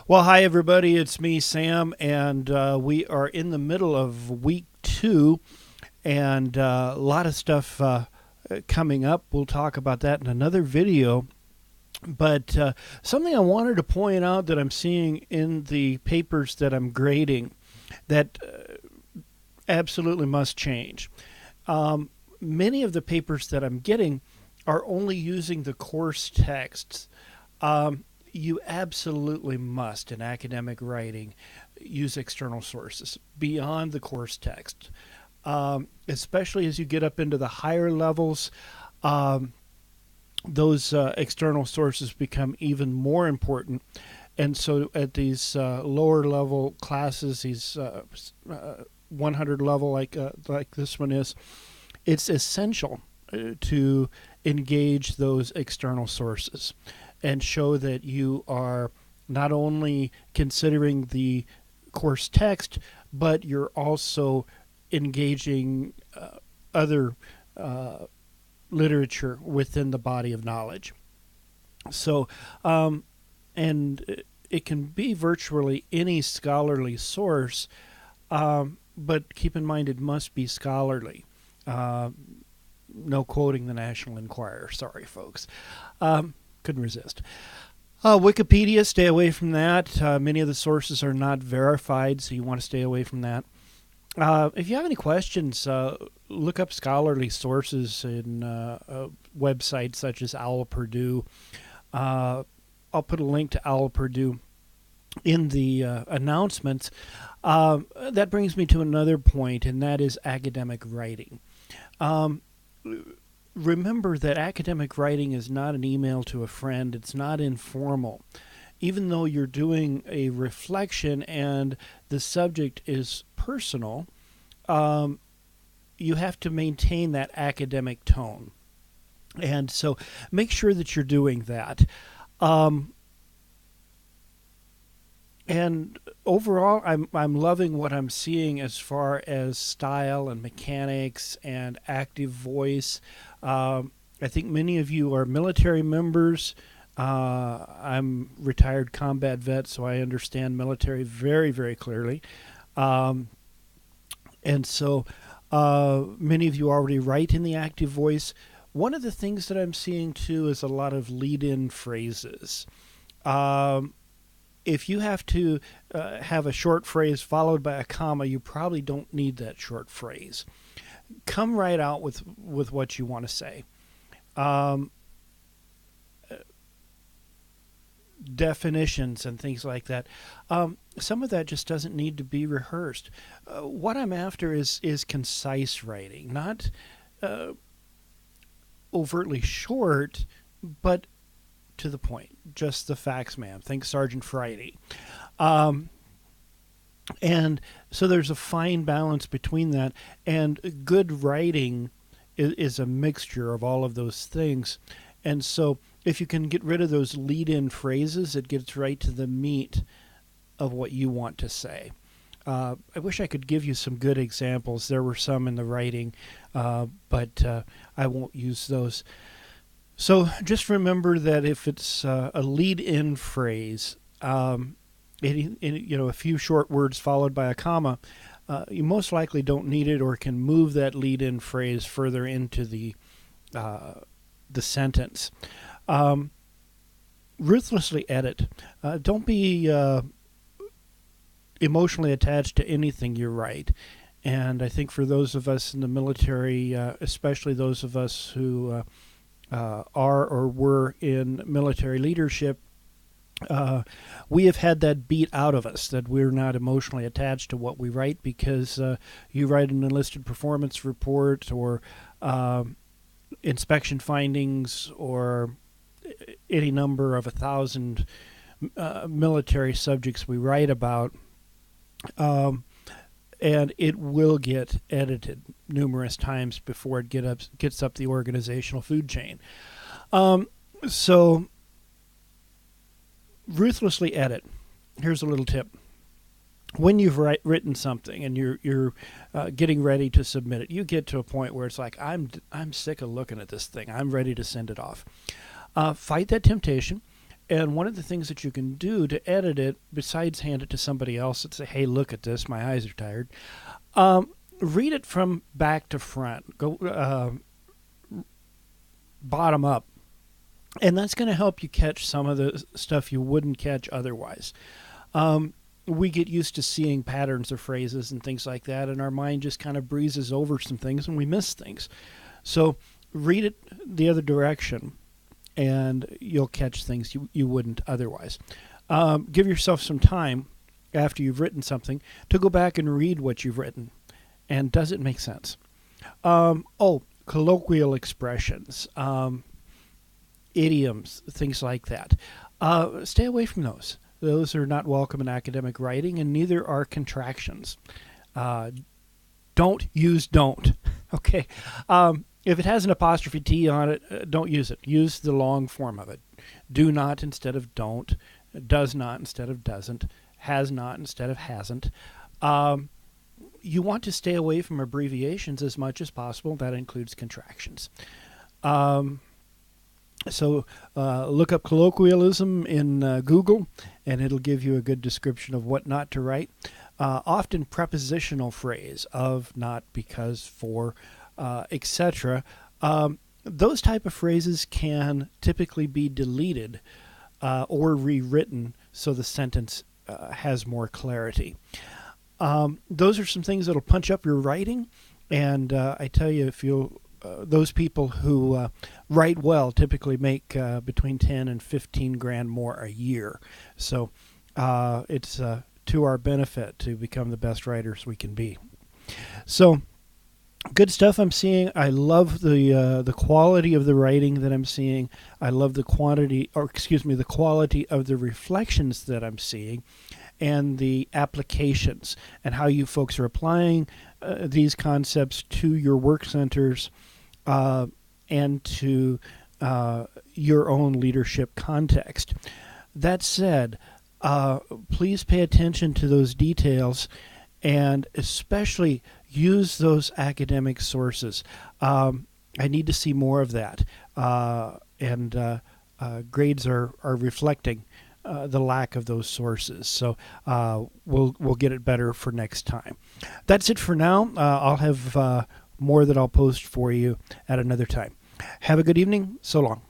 Well, hi everybody. It's me, Sam, and we are in the middle of week 2, and a lot of stuff coming up. We'll talk about that in another video. But something I wanted to point out that I'm seeing in the papers that I'm grading that absolutely must change. Many of the papers that I'm getting are only using the course texts. You absolutely must, in academic writing, use external sources beyond the course text, especially as you get up into the higher levels. Those external sources become even more important. And so at these lower level classes, these 100 level like this one is, it's essential to engage those external sources and show that you are not only considering the course text, but you're also engaging other literature within the body of knowledge. So, and it can be virtually any scholarly source, but keep in mind it must be scholarly. No quoting the National Enquirer. Sorry, folks. Couldn't resist. Wikipedia, stay away from that. Many of the sources are not verified, so you want to stay away from that. If you have any questions, look up scholarly sources in websites such as Owl Purdue. I'll put a link to Owl Purdue in the announcements. That brings me to another point, and that is academic writing. Remember that academic writing is not an email to a friend. It's not informal. Even though you're doing a reflection and the subject is personal, you have to maintain that academic tone. And so make sure that you're doing that. And overall, I'm loving what I'm seeing as far as style and mechanics and active voice. I think many of you are military members. I'm retired combat vet, so I understand military very, very clearly. And so many of you already write in the active voice. One of the things that I'm seeing too is a lot of lead-in phrases. If you have to have a short phrase followed by a comma, you probably don't need that short phrase. Come right out with what you want to say. Definitions and things like that. Some of that just doesn't need to be rehearsed. What I'm after is concise writing, not overtly short, but to the point. Just the facts, ma'am. Think Sergeant Friday. And so there's a fine balance between that. And good writing is a mixture of all of those things. And so if you can get rid of those lead-in phrases, it gets right to the meat of what you want to say. I wish I could give you some good examples. There were some in the writing, but I won't use those. So just remember that if it's a lead-in phrase, a few short words followed by a comma, you most likely don't need it or can move that lead-in phrase further into the sentence. Ruthlessly edit. Don't be emotionally attached to anything you write. And I think for those of us in the military, especially those of us who are or were in military leadership, we have had that beat out of us, that we're not emotionally attached to what we write because you write an enlisted performance report or inspection findings or any number of 1,000 military subjects we write about, and it will get edited numerous times before it gets up the organizational food chain. So ruthlessly edit. Here's a little tip. When you've written something and you're getting ready to submit it, you get to a point where it's like, I'm sick of looking at this thing. I'm ready to send it off. Fight that temptation And one of the things that you can do to edit it, besides hand it to somebody else and say, hey, look at this, my eyes are tired, read it from back to front, go bottom up. And that's going to help you catch some of the stuff you wouldn't catch otherwise. We get used to seeing patterns of phrases and things like that, and our mind just kind of breezes over some things and we miss things. So read it the other direction, and you'll catch things you wouldn't otherwise. Give yourself some time after you've written something to go back and read what you've written. And does it make sense? Colloquial expressions, idioms, things like that. Stay away from those. Those are not welcome in academic writing, and neither are contractions. Don't use don't. Okay. If it has an apostrophe T on it, don't use it. Use the long form of it. Do not instead of don't. Does not instead of doesn't. Has not instead of hasn't. You want to stay away from abbreviations as much as possible. That includes contractions. So look up colloquialism in Google, and it'll give you a good description of what not to write. Often prepositional phrase of, not, because, for, etc. Those type of phrases can typically be deleted or rewritten so the sentence has more clarity. Those are some things that'll punch up your writing, and I tell you, if you'll those people who write well typically make between 10 and 15 grand more a year. So it's to our benefit to become the best writers we can be. So good stuff I'm seeing. I love the quality of the writing that I'm seeing. I love the quality of the reflections that I'm seeing, and the applications, and how you folks are applying these concepts to your work centers and to your own leadership context. That said, please pay attention to those details, and especially use those academic sources. I need to see more of that, and grades are reflecting the lack of those sources. So we'll get it better for next time. That's it for now. I'll have more that I'll post for you at another time. Have a good evening. So long.